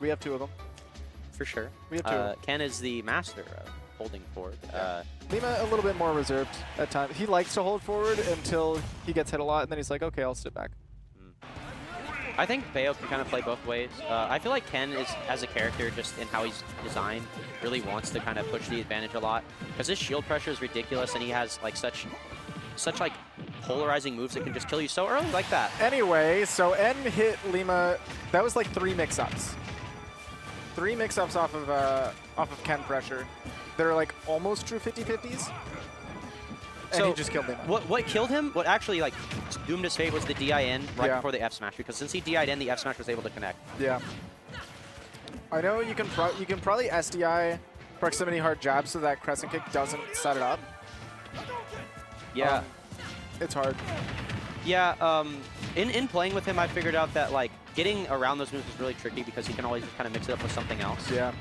We have 2 of them. For sure. We have 2. Ken is the master of holding forward. Lima a little bit more reserved at times. He likes to hold forward until he gets hit a lot, and then he's like, okay, I'll sit back. I think Bayo can kind of play both ways. I feel like Ken is, as a character, just in how he's designed, really wants to kind of push the advantage a lot. Because his shield pressure is ridiculous, and he has like such like polarizing moves that can just kill you so early like that. Anyway, so N hit Lima. That was like 3 mix-ups. 3 mix-ups off of Ken pressure. They're like almost true 50-50s. And So he just killed Lima. what killed him, what actually like doomed his fate was the DIN right before the F smash, because since he DI'd in, the F smash was able to connect. Yeah. I know you can probably SDI proximity hard jab so that crescent kick doesn't set it up. Yeah. It's hard. Yeah, in playing with him, I figured out that like getting around those moves is really tricky because he can always just kind of mix it up with something else. Yeah.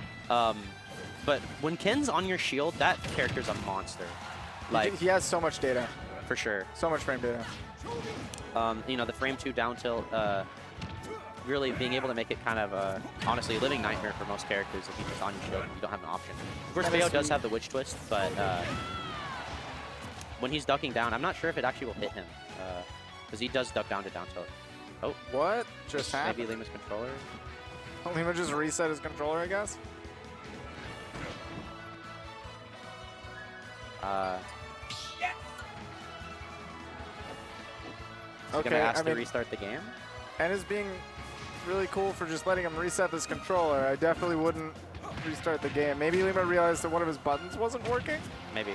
But when Ken's on your shield, that character's a monster. Like He has so much data. for sure. So much frame data. You know, the frame 2 down tilt, really being able to make it kind of, honestly, a living nightmare for most characters if you're just on your shield and you don't have an option. Of course, Bayo does have the Witch Twist, but when he's ducking down, I'm not sure if it actually will hit him, because he does duck down to down tilt. Oh. What just happened? Maybe Lima's controller? Lima just reset his controller, I guess? Okay, gonna ask to restart the game? And is being really cool for just letting him reset this controller. I definitely wouldn't restart the game. Maybe Lima realized that one of his buttons wasn't working? Maybe.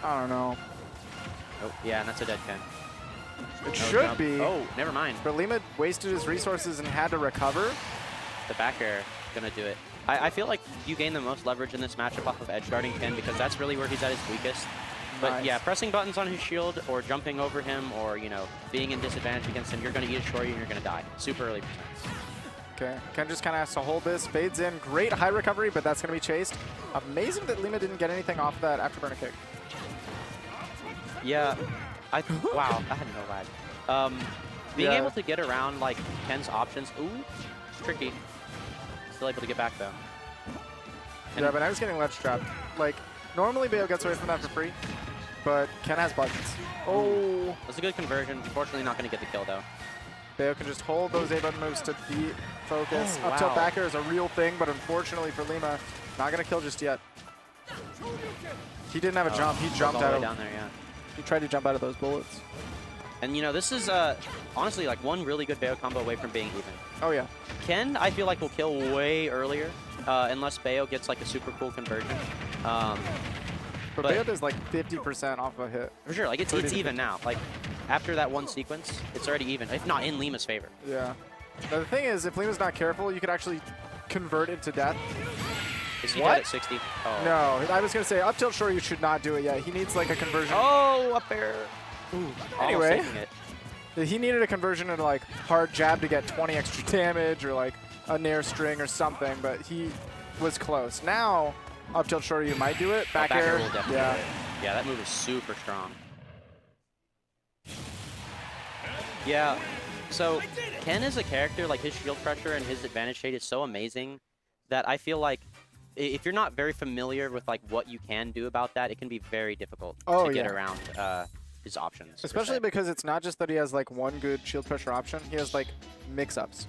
I don't know. Oh, yeah, and that's a dead Ken. It should be. Oh, never mind. But Lima wasted his resources and had to recover. The back air gonna do it. I feel like you gain the most leverage in this matchup off of edge guarding Ken because that's really where he's at his weakest. But yeah, pressing buttons on his shield or jumping over him or, you know, being in disadvantage against him, you're going to eat a shorty and you're going to die. Super early percents. Okay, Ken just kind of has to hold this. Fades in. Great high recovery, but that's going to be chased. Amazing that Lima didn't get anything off that afterburner kick. Yeah. Wow, I had no lag. Being able to get around, like, Ken's options. Ooh, it's tricky. Still able to get back, though. And yeah, but I was getting ledge trapped. Like, normally Bayo gets away from that for free, but Ken has buttons. Oh. That's a good conversion. Unfortunately, not going to get the kill, though. Bayo can just hold those A-button moves to beat focus. Oh, Up tilt back air is a real thing, but unfortunately for Lima, not going to kill just yet. He didn't have a jump. He jumped out of down there, yeah. He tried to jump out of those bullets. And, you know, this is honestly like one really good Bayo combo away from being even. Oh, yeah. Ken, I feel like, will kill way earlier unless Bayo gets like a super cool conversion. But Bayo does like 50% off a hit. For sure, like it's even now. Like after that one sequence, it's already even, if not in Lima's favor. Yeah. Now, the thing is, if Lima's not careful, you could actually convert it to death. Is he dead at 60? Oh. No, I was going to say, up tilt short, you should not do it yet. He needs like a conversion. Oh, up air. Ooh. Anyway, it. He needed a conversion into like hard jab to get 20 extra damage or like a nair string or something, but he was close. Now, up tilt short, you might do it. Back air will definitely do it. Yeah, that move is super strong. Yeah, so Ken is a character, like his shield pressure and his advantage shade is so amazing that I feel like if you're not very familiar with like what you can do about that, it can be very difficult to get around his options. Especially because it's not just that he has like one good shield pressure option, he has like mix-ups.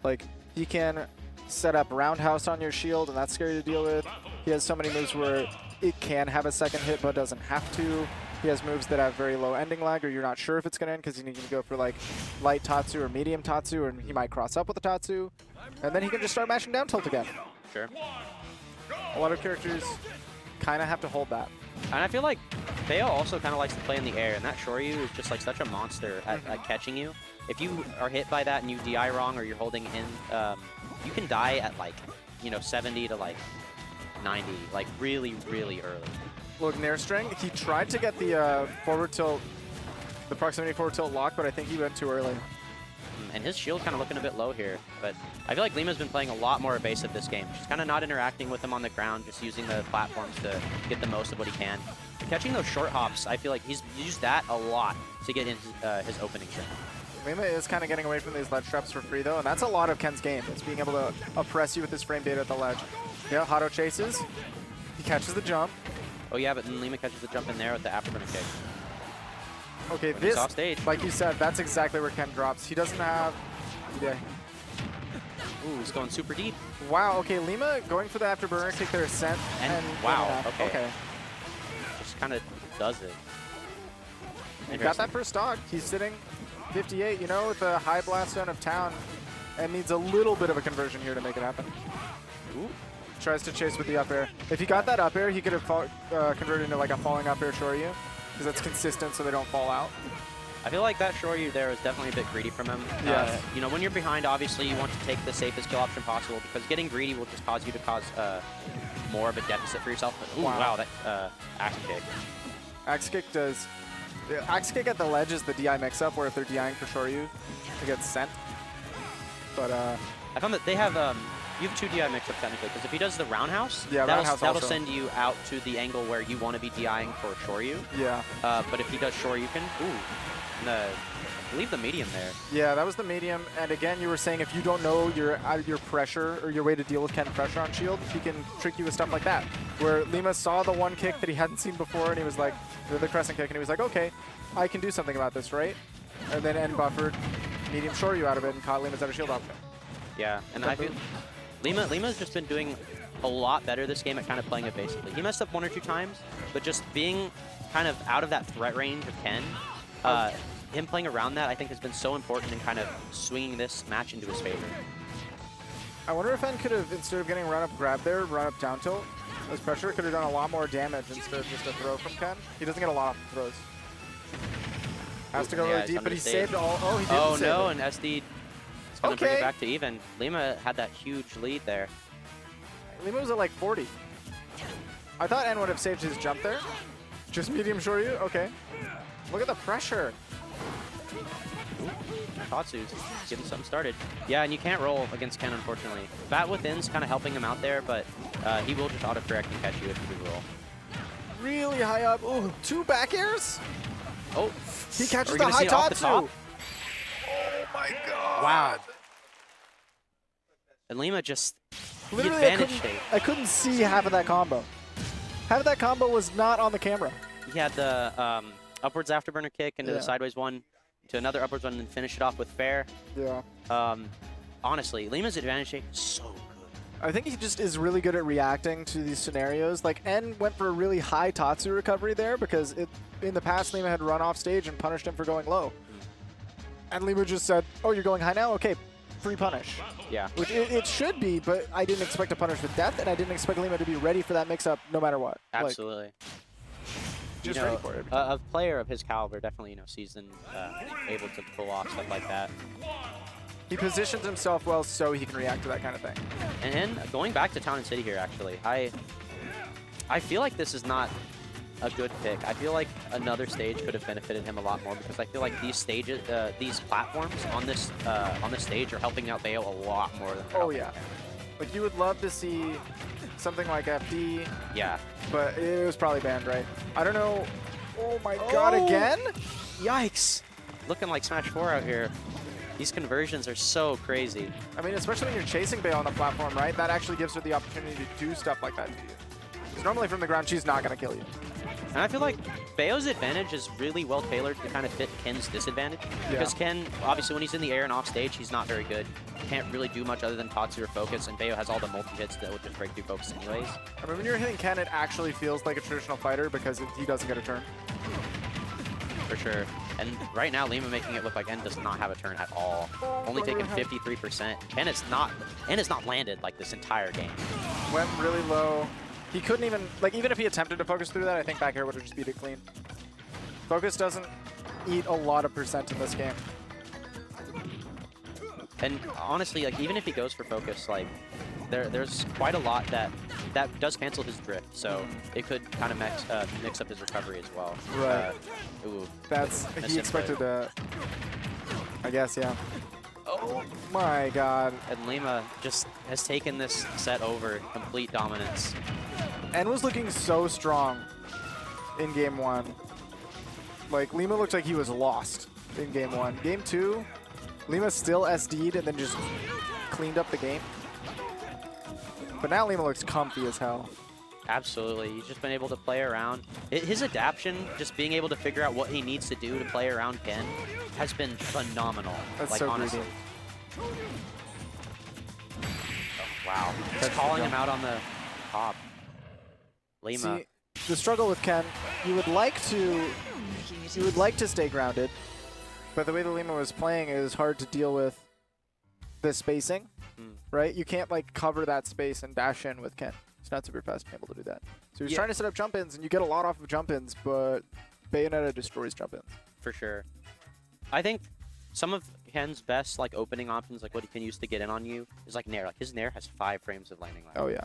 Like he can set up roundhouse on your shield and that's scary to deal with. He has so many moves where it can have a second hit but doesn't have to. He has moves that have very low ending lag or you're not sure if it's going to end because you need to go for like light Tatsu or medium Tatsu and he might cross up with a Tatsu. And then he can just start mashing down tilt again. Sure. A lot of characters kind of have to hold that. And I feel like Bayo also kind of likes to play in the air, and that Shoryu is just like such a monster at catching you. If you are hit by that and you DI wrong or you're holding in, you can die at like, you know, 70 to like 90, like really, really early. Look, nair string, he tried to get the forward tilt, the proximity forward tilt lock, but I think he went too early. And his shield kind of looking a bit low here, but I feel like Lima's been playing a lot more evasive this game. She's kind of not interacting with him on the ground, just using the platforms to get the most of what he can. Catching those short hops, I feel like he's used that a lot to get in his opening string. Lima is kind of getting away from these ledge traps for free, though, and that's a lot of Ken's game. It's being able to oppress you with his frame data at the ledge. Yeah, Hado chases. He catches the jump. Oh yeah, but then Lima catches the jump in there with the afterburner kick. Okay, When this, he's off stage. like you said, that's exactly where Ken drops. He doesn't have... Yeah. Ooh, he's going super deep. Wow, okay, Lima going for the afterburner kick their ascent. And wow, okay. okay. Just kind of does it. He got that first stock. He's sitting 58, you know, with the high blast zone of town, and needs a little bit of a conversion here to make it happen. Ooh. Tries to chase with the up air. If he got that up air, he could have converted into like a falling up air Shoryu, because that's consistent so they don't fall out. I feel like that Shoryu there was definitely a bit greedy from him. Yes. You know, when you're behind, obviously you want to take the safest kill option possible, because getting greedy will just cause you to cause more of a deficit for yourself. But, ooh, wow, that axe kick. Axe kick does... Axe kick at the ledge is the DI mix-up, where if they're DIing for Shoryu, it gets sent. But I found that they have you have 2 DI mix-up technically, because if he does the roundhouse, yeah, that'll send you out to the angle where you want to be DIing for Shoryu. Yeah. But if he does Shoryuken, I believe the medium there. Yeah, that was the medium. And again, you were saying if you don't know your pressure or your way to deal with Ken pressure on shield, he can trick you with stuff like that. Where Lima saw the one kick that he hadn't seen before, and he was like, the crescent kick, and he was like, okay, I can do something about this, right? And then end buffered, medium Shoryu out of it, and caught Lima's out of shield option. Yeah, and I feel Lima's just been doing a lot better this game at kind of playing it basically. He messed up 1 or 2 times, but just being kind of out of that threat range of Ken, him playing around that I think has been so important in kind of swinging this match into his favor. I wonder if N could have, instead of getting run up grab there, run up down tilt. As pressure could have done a lot more damage instead of just a throw from Ken. He doesn't get a lot of throws. Has to go really deep, but he saved all. Oh, he didn't Oh save no, it. and SD is going to bring it back to even. Lima had that huge lead there. Lima was at like 40. I thought N would have saved his jump there. Just medium Shoryu? Okay. Look at the pressure. Tatsu's getting something started. Yeah, and you can't roll against Ken, unfortunately. Bat Within's kind of helping him out there, but he will just auto-correct and catch you if you do roll. Really high up. Ooh, 2 back airs? Oh. He catches the high Tatsu. Oh my god. Wow. And Lima just literally advantage I couldn't see half of that combo. Half of that combo was not on the camera. He had the upwards afterburner kick into the sideways one to another upwards one and finish it off with fair. Yeah. Honestly, Lima's advantage shape is so good. I think he just is really good at reacting to these scenarios. Like, N went for a really high Tatsu recovery there because in the past Lima had run off stage and punished him for going low. And Lima just said, oh, you're going high now? Okay, free punish. Yeah. Which it should be, but I didn't expect to punish with death, and I didn't expect Lima to be ready for that mix-up no matter what. Absolutely. Like, just ready for it. A player of his caliber definitely, seasoned, able to pull off stuff like that. He positions himself well so he can react to that kind of thing. And going back to Town and City here, actually, I feel like this is not a good pick. I feel like another stage could have benefited him a lot more because I feel like these stages, these platforms on this stage are helping out Bayo a lot more than. Oh yeah, like you would love to see something like FD. Yeah. But it was probably banned, right? I don't know. Oh my god, again? Yikes! Looking like Smash 4 out here. These conversions are so crazy. I mean, especially when you're chasing Bayo on the platform, right? That actually gives her the opportunity to do stuff like that to you. Because normally from the ground, she's not going to kill you. And I feel like Bayo's advantage is really well tailored to kind of fit Ken's disadvantage. Because Ken, obviously, when he's in the air and off stage, he's not very good. Can't really do much other than Tatsu or focus, and Bayo has all the multi-hits that would just break through focus anyways. I mean, when you're hitting Ken, it actually feels like a traditional fighter because he doesn't get a turn. For sure. And right now, Lima making it look like N does not have a turn at all. Only taking 53%. Ken is not landed like this entire game. Went really low. He couldn't even, like, even if he attempted to focus through that, I think back air would have just beat it clean. Focus doesn't eat a lot of percent in this game. And honestly, like, even if he goes for focus, like, there's quite a lot that does cancel his drift, so it could kind of mix up his recovery as well. Right. Ooh. That's, he expected to, I guess, yeah. Oh my god. And Lima just has taken this set over, complete dominance. N was looking so strong in game 1. Like, Lima looked like he was lost. in game 1. Game 2, Lima still SD'd and then just cleaned up the game. But now Lima looks comfy as hell. Absolutely. He's just been able to play around. His adaptation, just being able to figure out what he needs to do to play around Ken, has been phenomenal. That's like, so honestly. greedy. Oh, wow. Just calling him out on the top. Lima. See, the struggle with Ken, you would like to stay grounded, but the way that Lima was playing is hard to deal with the spacing, right? You can't like cover that space and dash in with Ken. It's not super fast being able to do that. So he was trying to set up jump-ins, and you get a lot off of jump-ins, but Bayonetta destroys jump-ins. For sure. I think some of Ken's best like opening options, like what he can use to get in on you, is like Nair. Like his Nair has 5 frames of landing lag. Oh yeah.